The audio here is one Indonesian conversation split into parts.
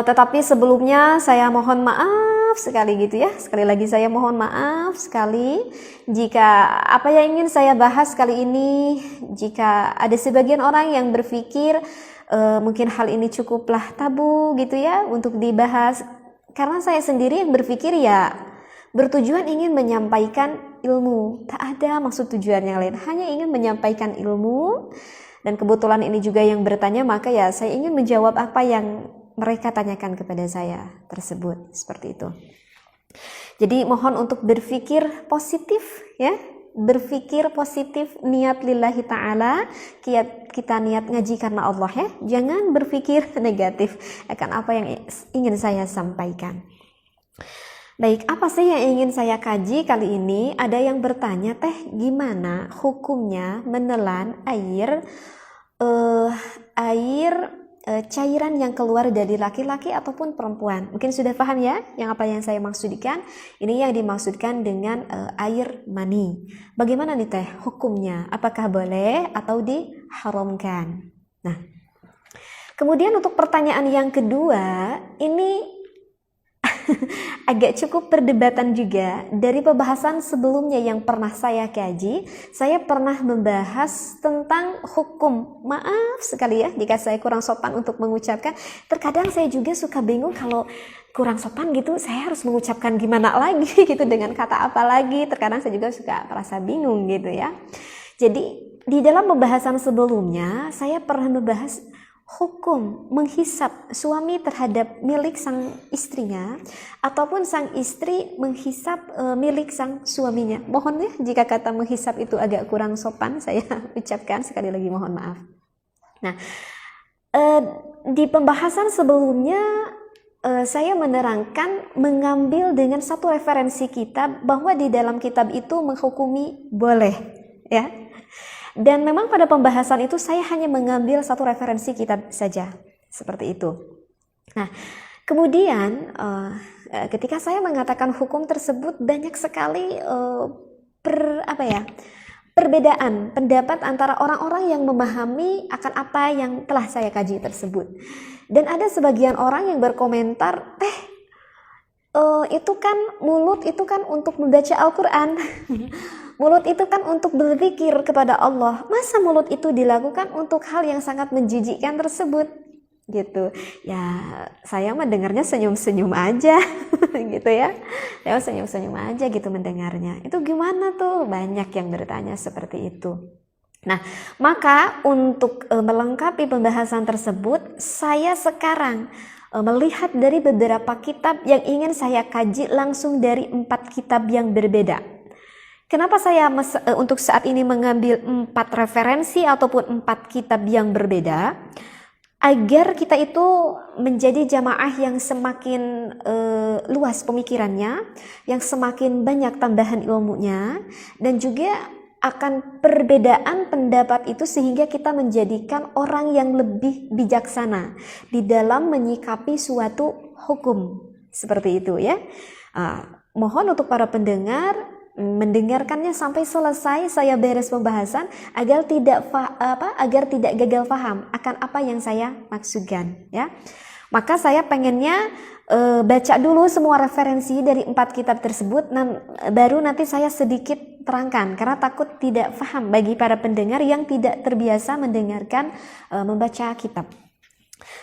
Tetapi sebelumnya saya mohon maaf sekali gitu ya. Sekali lagi saya mohon maaf sekali jika apa yang ingin saya bahas kali ini, jika ada sebagian orang yang berpikir mungkin hal ini cukuplah tabu gitu ya untuk dibahas. Karena saya sendiri yang berpikir ya bertujuan ingin menyampaikan ilmu. Tak ada maksud tujuan yang lain, hanya ingin menyampaikan ilmu. Dan kebetulan ini juga yang bertanya, maka ya saya ingin menjawab apa yang mereka tanyakan kepada saya tersebut, seperti itu. Jadi mohon untuk berpikir positif ya, berpikir positif, niat lillahi ta'ala, kita niat ngaji karena Allah ya, jangan berpikir negatif akan apa yang ingin saya sampaikan. Baik, apa sih yang ingin saya kaji kali ini? Ada yang bertanya, teh gimana hukumnya menelan cairan yang keluar dari laki-laki ataupun perempuan? Mungkin sudah paham ya yang apa yang saya maksudkan. Ini yang dimaksudkan dengan air mani. Bagaimana nih teh hukumnya? Apakah boleh atau diharamkan? Nah, kemudian untuk pertanyaan yang kedua, ini agak cukup perdebatan juga. Dari pembahasan sebelumnya yang pernah saya kaji, saya pernah membahas tentang hukum. Maaf sekali ya jika saya kurang sopan untuk mengucapkan. Terkadang saya juga suka bingung kalau kurang sopan gitu, saya harus mengucapkan gimana lagi gitu, dengan kata apa lagi. Terkadang saya juga suka merasa bingung gitu ya. Jadi di dalam pembahasan sebelumnya saya pernah membahas hukum menghisap suami terhadap milik sang istrinya ataupun sang istri menghisap milik sang suaminya. Mohon ya jika kata menghisap itu agak kurang sopan saya ucapkan, sekali lagi mohon maaf. Nah, di pembahasan sebelumnya saya menerangkan mengambil dengan satu referensi kitab bahwa di dalam kitab itu menghukumi boleh ya. Dan memang pada pembahasan itu saya hanya mengambil satu referensi kitab saja, seperti itu. Nah, kemudian ketika saya mengatakan hukum tersebut banyak sekali perbedaan pendapat antara orang-orang yang memahami akan apa yang telah saya kaji tersebut. Dan ada sebagian orang yang berkomentar, itu kan mulut itu kan untuk membaca Al-Quran. Mulut itu kan untuk berzikir kepada Allah. Masa mulut itu dilakukan untuk hal yang sangat menjijikkan tersebut? Gitu. Ya, saya mendengarnya senyum-senyum aja. Gitu ya. Saya senyum-senyum aja gitu mendengarnya. Itu gimana tuh? Banyak yang bertanya seperti itu. Nah, maka untuk melengkapi pembahasan tersebut, saya sekarang melihat dari beberapa kitab yang ingin saya kaji langsung dari 4 kitab yang berbeda. Kenapa saya untuk saat ini mengambil 4 referensi ataupun 4 kitab yang berbeda? Agar kita itu menjadi jamaah yang semakin luas pemikirannya, yang semakin banyak tambahan ilmunya, dan juga akan perbedaan pendapat itu sehingga kita menjadikan orang yang lebih bijaksana di dalam menyikapi suatu hukum. Seperti itu ya. Mohon untuk para pendengar mendengarkannya sampai selesai saya beres pembahasan agar tidak gagal paham akan apa yang saya maksudkan ya. Maka saya pengennya baca dulu semua referensi dari 4 kitab tersebut, baru nanti saya sedikit terangkan karena takut tidak paham bagi para pendengar yang tidak terbiasa mendengarkan membaca kitab.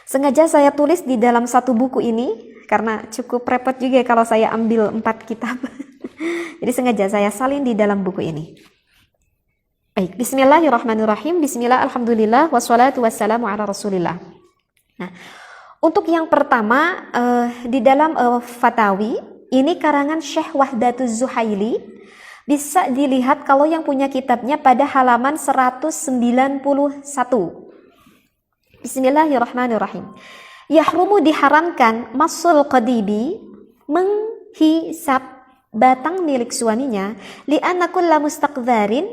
Sengaja saya tulis di dalam satu buku ini karena cukup repot juga kalau saya ambil 4 kitab. Jadi sengaja saya salin di dalam buku ini. Baik, bismillahirrahmanirrahim. Bismillah, alhamdulillah, wassalatu wassalamu ala rasulillah. Nah, untuk yang pertama di dalam Fatawi, ini karangan Syekh Wahdatuz Zuhaili. Bisa dilihat kalau yang punya kitabnya pada halaman 191. Bismillahirrahmanirrahim. Yahrumu diharamkan masul qadibi, menghisap batang milik suaminya, li'anna kulla mustaqdharin,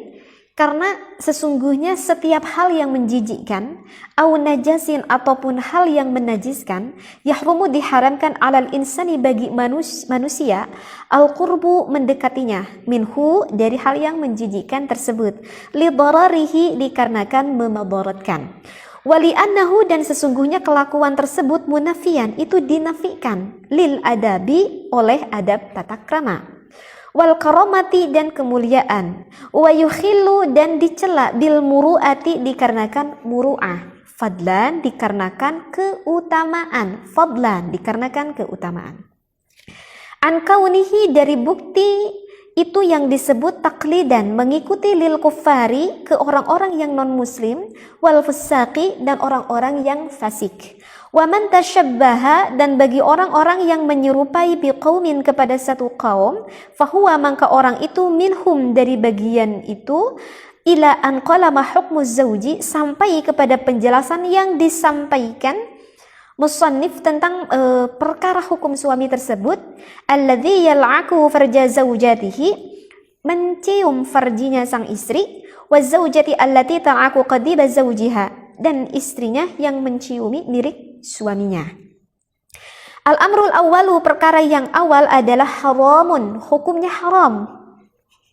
karena sesungguhnya setiap hal yang menjijikkan, au najasin ataupun hal yang menajiskan, yahrumu diharamkan alal insani bagi manusia, al qurbu mendekatinya, minhu dari hal yang menjijikkan tersebut, li dararihi dikarenakan memadaratkan. Wali annahu, dan sesungguhnya kelakuan tersebut munafian, itu dinafikan, lil adabi, oleh adab tata krama, wal karamati, dan kemuliaan, wa yukhillu, dan dicela, bil muru'ati, dikarenakan muru'ah, fadlan, dikarenakan keutamaan, fadlan, dikarenakan keutamaan, an kaunihi, dari bukti itu yang disebut taklidan, mengikuti lil kuffari, ke orang-orang yang non muslim, wal fusaqi, dan orang-orang yang fasik, wa man tashabbaha, dan bagi orang-orang yang menyerupai biqaumin, kepada satu kaum, fahuwa, maka orang itu minhum, dari bagian itu, ila an qalama hukmu zauji, sampai kepada penjelasan yang disampaikan musannif tentang perkara hukum suami tersebut, alladzi yal'aku farja zaujatihi, mencium farjinya sang istri, wa zaujati allati ta'aku qadiba zaujiha, dan istrinya yang menciumi milik suaminya. Al-amrul awwalu, perkara yang awal adalah haramun, hukumnya haram.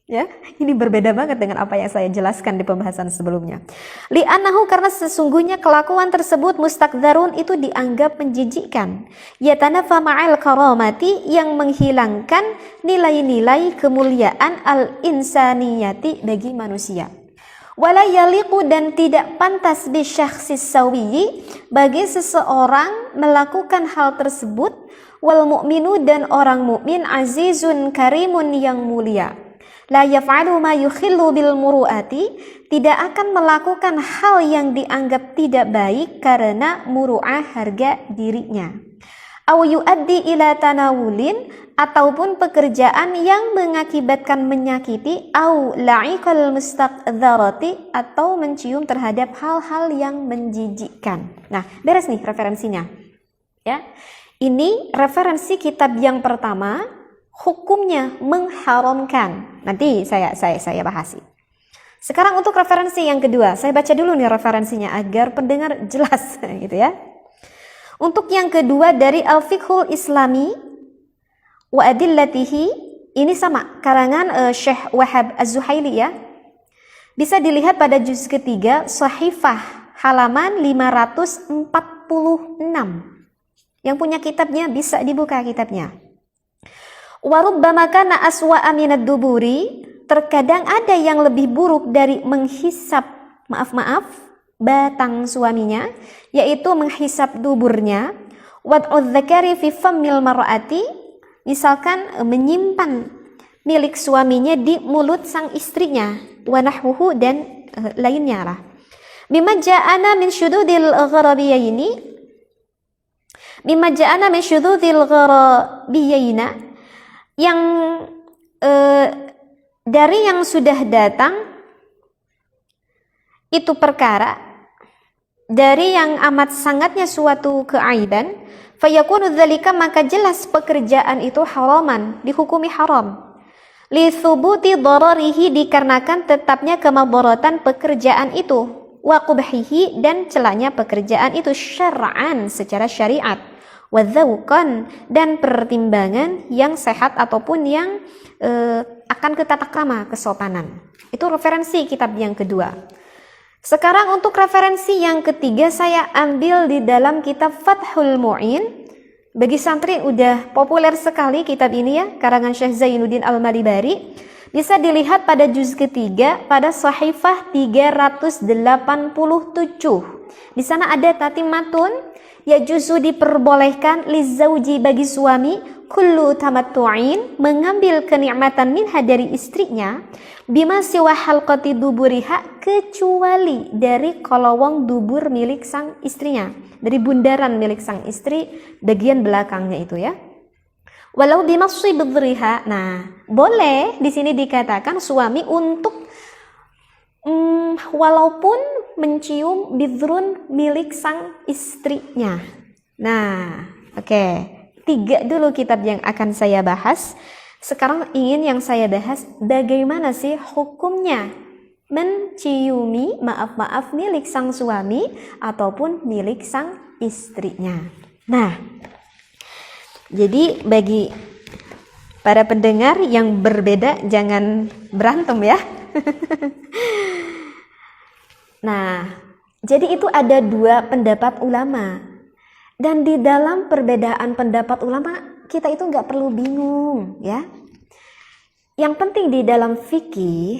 Ya, ini berbeda banget dengan apa yang saya jelaskan di pembahasan sebelumnya. Li'annahu, karena sesungguhnya kelakuan tersebut mustakdzarun, itu dianggap menjijikkan. Yatanafa ma'al karamati, yang menghilangkan nilai-nilai kemuliaan al-insaniyati, bagi manusia. Wala yaliqu, dan tidak pantas bi syakhsis sawiyyi, bagi seseorang melakukan hal tersebut, wal mu'minu, dan orang mukmin, azizun karimun, yang mulia. La yaf'alu ma yukhillu bil muru'ati, tidak akan melakukan hal yang dianggap tidak baik karena muru'ah, harga dirinya. Aw yuaddi ila tanawulin, ataupun pekerjaan yang mengakibatkan menyakiti, aw la'iqal mustaqdzarati, atau mencium terhadap hal-hal yang menjijikkan. Nah, beres nih referensinya. Ya. Ini referensi kitab yang pertama, hukumnya mengharamkan. Nanti saya bahas. Sekarang untuk referensi yang kedua, saya baca dulu nih referensinya agar pendengar jelas gitu ya. Untuk yang kedua dari Al-Fiqhul Islami wa Adillatihi, ini sama karangan Syekh Wahab Az-Zuhaili ya. Bisa dilihat pada juz ketiga Sahifah halaman 546. Yang punya kitabnya bisa dibuka kitabnya. Warubbama kana aswa'a minad duburi, terkadang ada yang lebih buruk dari menghisap batang suaminya, yaitu menghisap duburnya. Wad'udz dzakari fi fammil mar'ati, misalkan menyimpan milik suaminya di mulut sang istrinya, wa nahwuhu, dan lainnya lah. Mimma ja'ana min syududil gharabiyaini, yang dari yang sudah datang itu perkara dari yang amat sangatnya suatu keaiban, fayakunu dzalika, maka jelas pekerjaan itu haraman, dihukumi haram. Li thubuti dararihi, dikarenakan tetapnya kemadaratan pekerjaan itu, wa qubhihi, dan celanya pekerjaan itu, syar'an, secara syariat, wa dzauqan, dan pertimbangan yang sehat ataupun yang akan ke tata krama, kesopanan. Itu referensi kitab yang kedua. Sekarang untuk referensi yang ketiga saya ambil di dalam kitab Fathul Mu'in. Bagi santri udah populer sekali kitab ini ya, karangan Syekh Zainuddin Al-Malibari. Bisa dilihat pada juz ketiga pada Sahifah 387. Di sana ada tatimatun, ya juzu diperbolehkan lizauji, bagi suami, kullu tamattu'in, mengambil kenikmatan minha, dari istrinya, bima siwa halqati duburiha, kecuali dari kolowong dubur milik sang istrinya, dari bundaran milik sang istri bagian belakangnya itu ya. Walau bimasyi bidriha, nah boleh di sini dikatakan suami untuk walaupun mencium bidrun milik sang istrinya. Nah, oke. 3 dulu kitab yang akan saya bahas. Sekarang ingin yang saya bahas bagaimana sih hukumnya menciumi milik sang suami ataupun milik sang istrinya. Nah, jadi bagi para pendengar yang berbeda jangan berantem ya. Nah, Jadi itu ada dua pendapat ulama. Dan di dalam perbedaan pendapat ulama, kita itu nggak perlu bingung ya. Yang penting di dalam fikih,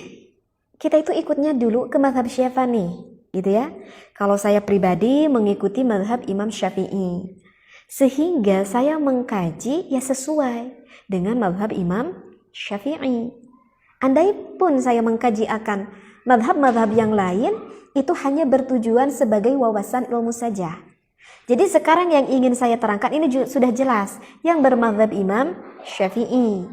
kita itu ikutnya dulu ke mazhab Syafi'i, gitu ya. Kalau saya pribadi mengikuti mazhab Imam Syafi'i, sehingga saya mengkaji ya sesuai dengan mazhab Imam Syafi'i. Andai pun saya mengkaji akan mazhab-mazhab yang lain, itu hanya bertujuan sebagai wawasan ilmu saja. Jadi sekarang yang ingin saya terangkan ini sudah jelas, yang bermazhab Imam Syafi'i.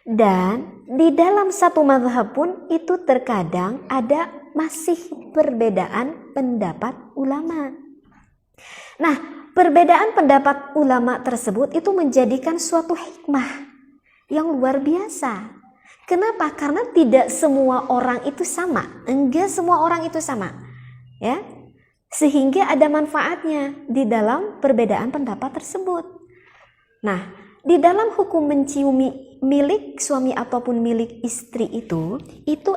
Dan di dalam satu mazhab pun itu terkadang ada masih perbedaan pendapat ulama. Nah, perbedaan pendapat ulama tersebut itu menjadikan suatu hikmah yang luar biasa. Kenapa? Karena tidak semua orang itu sama. Enggak semua orang itu sama. Ya. Sehingga ada manfaatnya di dalam perbedaan pendapat tersebut. Nah, di dalam hukum menciumi milik suami ataupun milik istri itu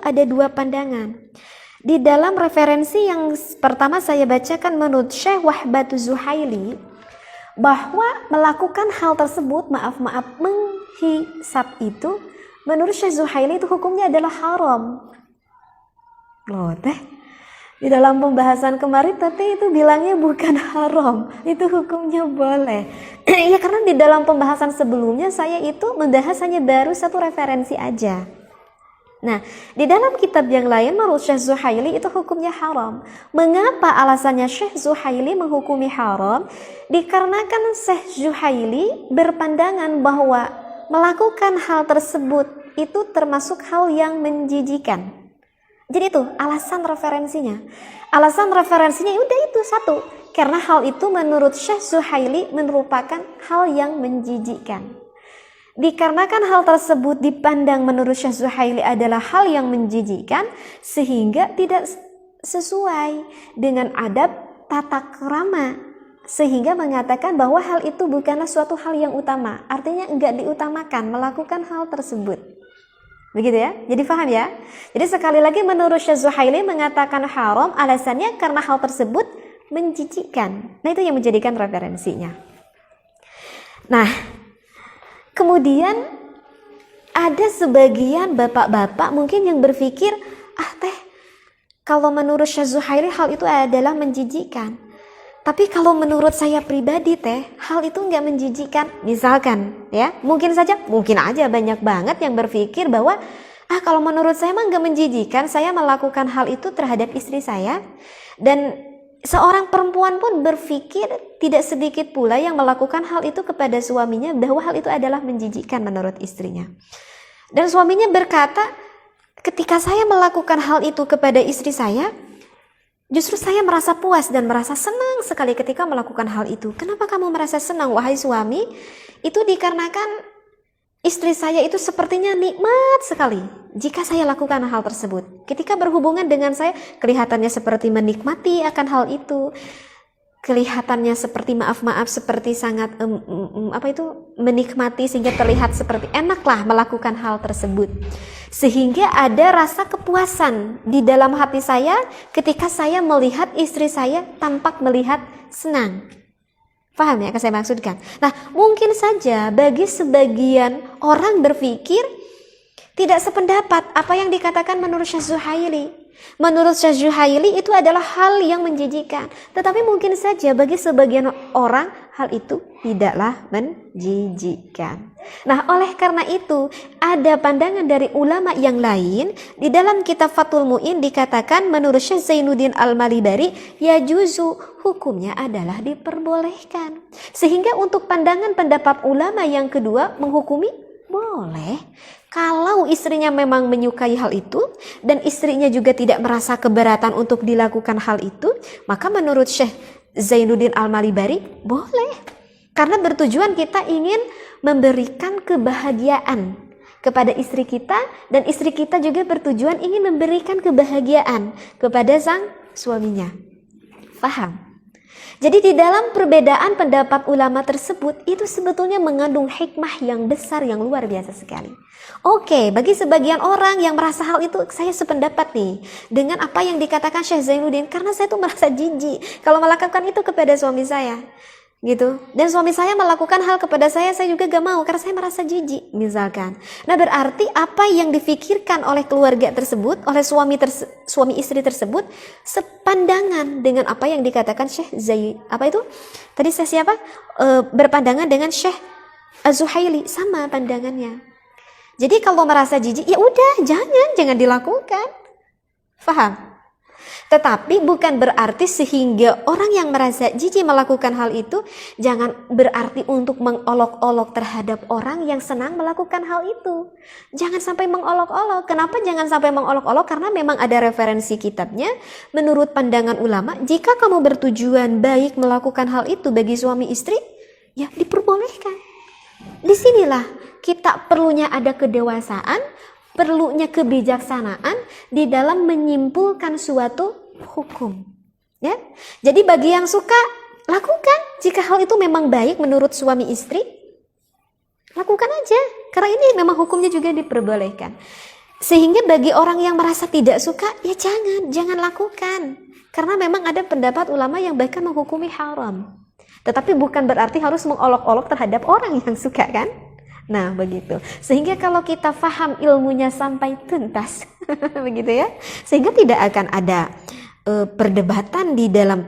ada dua pandangan. Di dalam referensi yang pertama saya bacakan menurut Syekh Wahbatu Zuhaili, bahwa melakukan hal tersebut, menghisab itu, menurut Syekh Zuhaili itu hukumnya adalah haram. Loh teh, di dalam pembahasan kemarin tadi itu bilangnya bukan haram, itu hukumnya boleh. Ya karena di dalam pembahasan sebelumnya saya itu membahas hanya baru satu referensi aja. Nah, di dalam kitab yang lain menurut Syekh Zuhaili itu hukumnya haram. Mengapa alasannya Syekh Zuhaili menghukumi haram? Dikarenakan Syekh Zuhaili berpandangan bahwa melakukan hal tersebut itu termasuk hal yang menjijikan. Jadi itu alasan referensinya. Alasan referensinya udah itu satu. Karena hal itu menurut Syekh Zuhaili merupakan hal yang menjijikkan. Dikarenakan hal tersebut dipandang menurut Syekh Zuhaili adalah hal yang menjijikkan, sehingga tidak sesuai dengan adab tata krama, sehingga mengatakan bahwa hal itu bukanlah suatu hal yang utama. Artinya enggak diutamakan melakukan hal tersebut. Begitu ya, jadi paham ya. Jadi sekali lagi menurut Syekh Zuhaili mengatakan haram, alasannya karena hal tersebut menjijikkan. Nah itu yang menjadikan referensinya. Nah, kemudian ada sebagian bapak-bapak mungkin yang berpikir, kalau menurut Syekh Zuhaili hal itu adalah menjijikkan. Tapi kalau menurut saya pribadi hal itu nggak menjijikkan. Misalkan ya, mungkin aja banyak banget yang berpikir bahwa kalau menurut saya mah nggak menjijikkan, saya melakukan hal itu terhadap istri saya. Dan seorang perempuan pun berpikir tidak sedikit pula yang melakukan hal itu kepada suaminya, bahwa hal itu adalah menjijikkan menurut istrinya. Dan suaminya berkata, ketika saya melakukan hal itu kepada istri saya, justru saya merasa puas dan merasa senang sekali ketika melakukan hal itu. Kenapa kamu merasa senang, wahai suami? Itu dikarenakan istri saya itu sepertinya nikmat sekali jika saya lakukan hal tersebut. Ketika berhubungan dengan saya, kelihatannya seperti menikmati akan hal itu. Kelihatannya seperti seperti sangat menikmati, sehingga terlihat seperti enaklah melakukan hal tersebut. Sehingga ada rasa kepuasan di dalam hati saya ketika saya melihat istri saya tampak melihat senang. Paham ya, yang saya maksudkan? Nah, mungkin saja bagi sebagian orang berpikir tidak sependapat apa yang dikatakan menurut Syekh Zuhaili. Menurut Syekh Zuhaili itu adalah hal yang menjijikan. Tetapi mungkin saja bagi sebagian orang hal itu tidaklah menjijikan. Nah, oleh karena itu ada pandangan dari ulama yang lain. Di dalam kitab Fathul Mu'in dikatakan menurut Syekh Zainuddin Al-Malibari, ya juzu, hukumnya adalah diperbolehkan. Sehingga untuk pandangan pendapat ulama yang kedua menghukumi boleh. Kalau istrinya memang menyukai hal itu dan istrinya juga tidak merasa keberatan untuk dilakukan hal itu, maka menurut Syekh Zainuddin Al-Malibari boleh. Karena bertujuan kita ingin memberikan kebahagiaan kepada istri kita, dan istri kita juga bertujuan ingin memberikan kebahagiaan kepada sang suaminya. Paham? Jadi di dalam perbedaan pendapat ulama tersebut itu sebetulnya mengandung hikmah yang besar yang luar biasa sekali. Oke, bagi sebagian orang yang merasa hal itu, saya sependapat nih dengan apa yang dikatakan Syekh Zainuddin, karena saya tuh merasa jijik kalau melakukan itu kepada suami saya. Gitu. Dan suami saya melakukan hal kepada saya juga gak mau karena saya merasa jijik misalkan. Nah, berarti apa yang difikirkan oleh keluarga tersebut, oleh suami istri tersebut sepandangan dengan apa yang dikatakan Syekh apa itu? Tadi saya siapa? Berpandangan dengan Syekh Az-Zuhaili, sama pandangannya. Jadi kalau merasa jijik, ya udah jangan dilakukan. Faham? Tetapi bukan berarti sehingga orang yang merasa jijik melakukan hal itu jangan berarti untuk mengolok-olok terhadap orang yang senang melakukan hal itu. Jangan sampai mengolok-olok. Kenapa jangan sampai mengolok-olok? Karena memang ada referensi kitabnya. Menurut pandangan ulama, jika kamu bertujuan baik melakukan hal itu bagi suami istri, ya diperbolehkan. Disinilah kita perlunya ada kedewasaan, perlunya kebijaksanaan di dalam menyimpulkan suatu hukum. Ya, jadi bagi yang suka lakukan jika hal itu memang baik menurut suami istri, lakukan aja. Karena ini memang hukumnya juga diperbolehkan. Sehingga bagi orang yang merasa tidak suka, ya jangan lakukan. Karena memang ada pendapat ulama yang bahkan menghukumi haram. Tetapi bukan berarti harus mengolok-olok terhadap orang yang suka kan? Nah begitu, sehingga kalau kita faham ilmunya sampai tuntas begitu ya, sehingga tidak akan ada perdebatan di dalam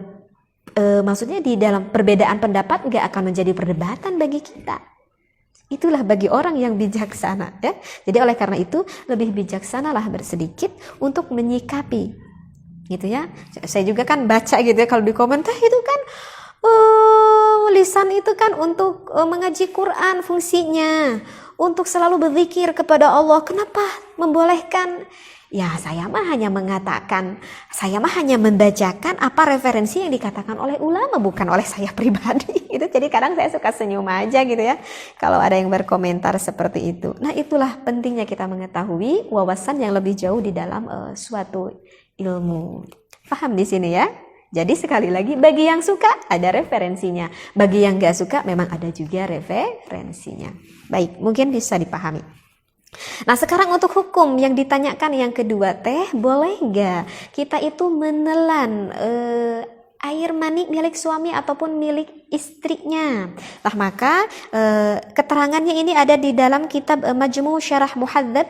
maksudnya di dalam perbedaan pendapat gak akan menjadi perdebatan bagi kita. Itulah bagi orang yang bijaksana ya. Jadi oleh karena itu lebih bijaksanalah bersedikit untuk menyikapi gitu ya. Saya juga kan baca gitu ya, kalau di komentar itu kan lisan itu kan untuk mengaji Quran fungsinya, untuk selalu berzikir kepada Allah. Kenapa membolehkan? Ya saya mah hanya mengatakan, saya mah hanya membacakan apa referensi yang dikatakan oleh ulama, bukan oleh saya pribadi gitu. Jadi kadang saya suka senyum aja gitu ya kalau ada yang berkomentar seperti itu. Nah itulah pentingnya kita mengetahui wawasan yang lebih jauh di dalam suatu ilmu. Paham di sini ya? Jadi sekali lagi, bagi yang suka ada referensinya, bagi yang gak suka memang ada juga referensinya. Baik, mungkin bisa dipahami. Nah sekarang untuk hukum yang ditanyakan yang kedua, boleh gak kita itu menelan air mani milik suami ataupun milik istrinya? Nah maka keterangannya ini ada di dalam kitab Majmu' Syarah Muhadzab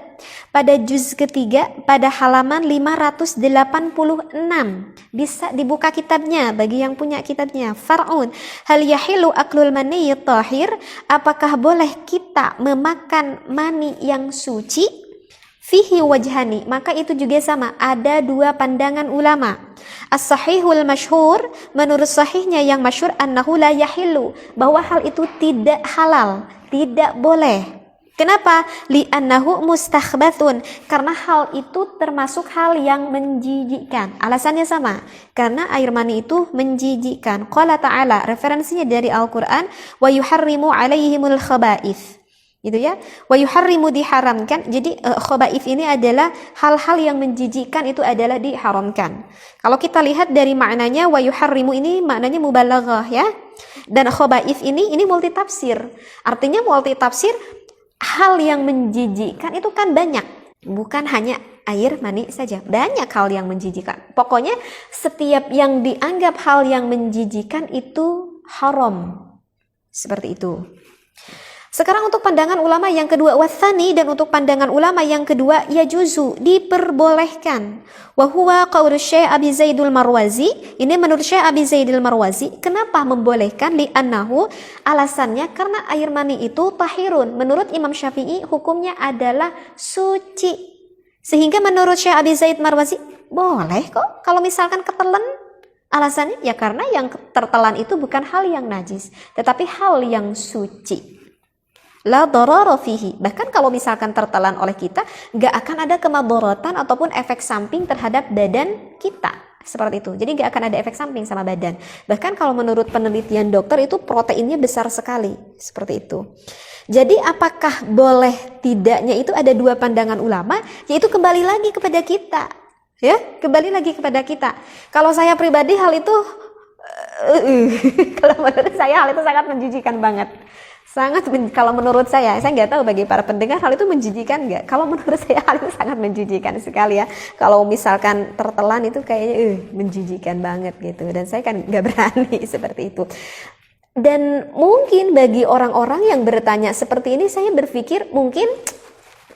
pada juz ketiga pada halaman 586. Bisa dibuka kitabnya bagi yang punya kitabnya. Far'un, hal yahilu aklul mani tahir? Apakah boleh kita memakan mani yang suci? Fihi wajhani, maka itu juga sama, ada dua pandangan ulama. As-sahihul masyhur, menurut sahihnya yang masyhur, annahu la yahilu, bahwa hal itu tidak halal, tidak boleh. Kenapa? Li'annahu mustakhbathun, karena hal itu termasuk hal yang menjijikkan. Alasannya sama, karena air mani itu menjijikkan. Qala ta'ala, referensinya dari Al-Quran, wa yuharrimu alaihimul khaba'ith. Gitu ya, wa yuharrimu diharamkan. Jadi khaba'ith ini adalah hal-hal yang menjijikkan, itu adalah diharamkan. Kalau kita lihat dari maknanya, wa yuharrimu ini maknanya mubalaghah ya. Dan khaba'ith ini multitafsir. Artinya multitafsir, hal yang menjijikkan itu kan banyak. Bukan hanya air mani saja, banyak hal yang menjijikkan. Pokoknya setiap yang dianggap hal yang menjijikkan itu haram. Seperti itu. Sekarang untuk pandangan ulama yang kedua, wathani, dan untuk pandangan ulama yang kedua, yajuzu, diperbolehkan. Wa huwa qaul Syekh Abi Zaidul Marwazi, ini menurut Syekh Abi Zaidul Marwazi. Kenapa membolehkan? Li'annahu, alasannya karena air mani itu tahirun. Menurut Imam Syafi'i hukumnya adalah suci. Sehingga menurut Syekh Abi Zaid Marwazi boleh kok kalau misalkan ketelan. Alasannya ya karena yang tertelan itu bukan hal yang najis, tetapi hal yang suci. La darara fihi. Bahkan kalau misalkan tertelan oleh kita, gak akan ada kemadaratan ataupun efek samping terhadap badan kita. Seperti itu. Jadi gak akan ada efek samping sama badan. Bahkan kalau menurut penelitian dokter itu proteinnya besar sekali. Seperti itu. Jadi apakah boleh tidaknya itu ada dua pandangan ulama, yaitu kembali lagi kepada kita. Ya, kembali lagi kepada kita. Kalau saya pribadi hal itu Kalau menurut saya hal itu sangat menjijikan banget. Kalau menurut saya nggak tahu bagi para pendengar hal itu menjijikan nggak? Kalau menurut saya hal itu sangat menjijikan sekali ya. Kalau misalkan tertelan itu kayaknya menjijikan banget gitu. Dan saya kan nggak berani seperti itu. Dan mungkin bagi orang-orang yang bertanya seperti ini, saya berpikir mungkin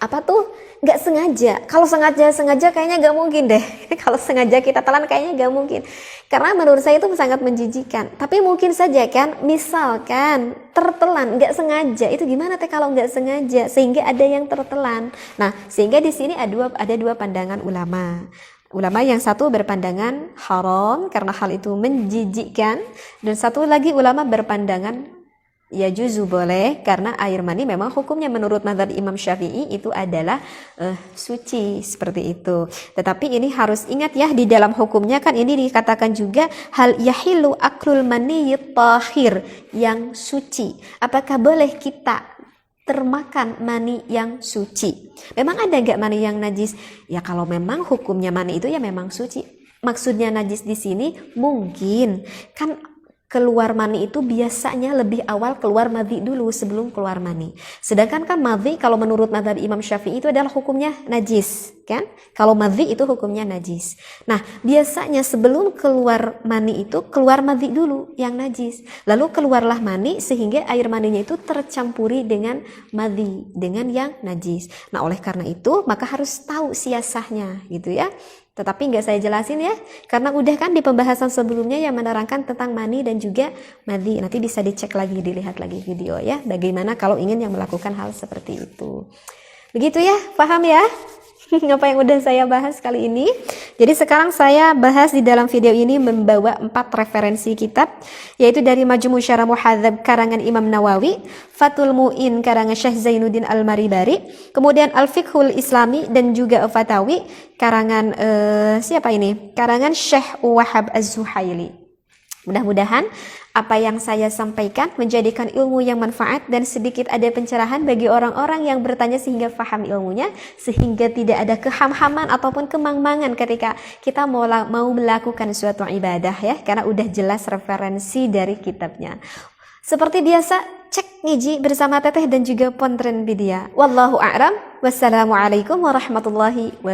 apa tuh nggak sengaja. Kalau sengaja kayaknya nggak mungkin deh. Kalau sengaja kita telan kayaknya nggak mungkin, karena menurut saya itu sangat menjijikan. Tapi mungkin saja kan, misalkan tertelan nggak sengaja, itu gimana teh kalau nggak sengaja sehingga ada yang tertelan. Nah, sehingga di sini ada dua pandangan ulama. Ulama yang satu berpandangan haram karena hal itu menjijikkan, dan satu lagi ulama berpandangan ya juzu boleh karena air mani memang hukumnya menurut mazhab Imam Syafi'i itu adalah suci seperti itu. Tetapi ini harus ingat ya, di dalam hukumnya kan ini dikatakan juga hal yahilu aklul mani tahir, yang suci. Apakah boleh kita termakan mani yang suci? Memang ada nggak mani yang najis? Ya kalau memang hukumnya mani itu ya memang suci. Maksudnya najis di sini mungkin kan keluar mani itu biasanya lebih awal keluar madhi dulu sebelum keluar mani. Sedangkan kan madhi kalau menurut mazhab Imam Syafi'i itu adalah hukumnya najis, kan? Kalau madhi itu hukumnya najis. Nah, biasanya sebelum keluar mani itu keluar madhi dulu yang najis. Lalu keluarlah mani sehingga air maninya itu tercampuri dengan madhi, dengan yang najis. Nah, oleh karena itu maka harus tahu siasahnya gitu ya. Tetapi nggak saya jelasin ya, karena udah kan di pembahasan sebelumnya yang menerangkan tentang mani dan juga madhi. Nanti bisa dicek lagi, dilihat lagi video ya, bagaimana kalau ingin yang melakukan hal seperti itu. Begitu ya, paham ya? Apa yang udah saya bahas kali ini. Jadi sekarang saya bahas di dalam video ini membawa 4 referensi kitab, yaitu dari Majmu' Syarah Muhadzab karangan Imam Nawawi, Fathul Mu'in karangan Syekh Zainuddin Al-Maribari, kemudian Al-Fiqhul Islami dan juga Fatawi karangan siapa ini? Karangan Syekh Wahab Az-Zuhaili. Mudah-mudahan apa yang saya sampaikan menjadikan ilmu yang manfaat dan sedikit ada pencerahan bagi orang-orang yang bertanya sehingga paham ilmunya, sehingga tidak ada kehamhaman ataupun kemangmangan ketika kita mau melakukan suatu ibadah ya, karena udah jelas referensi dari kitabnya. Seperti biasa, cek ngiji bersama Teteh dan juga Pontren Vidya. Wallahu a'lam. Wassalamualaikum warahmatullahi wabarakatuh.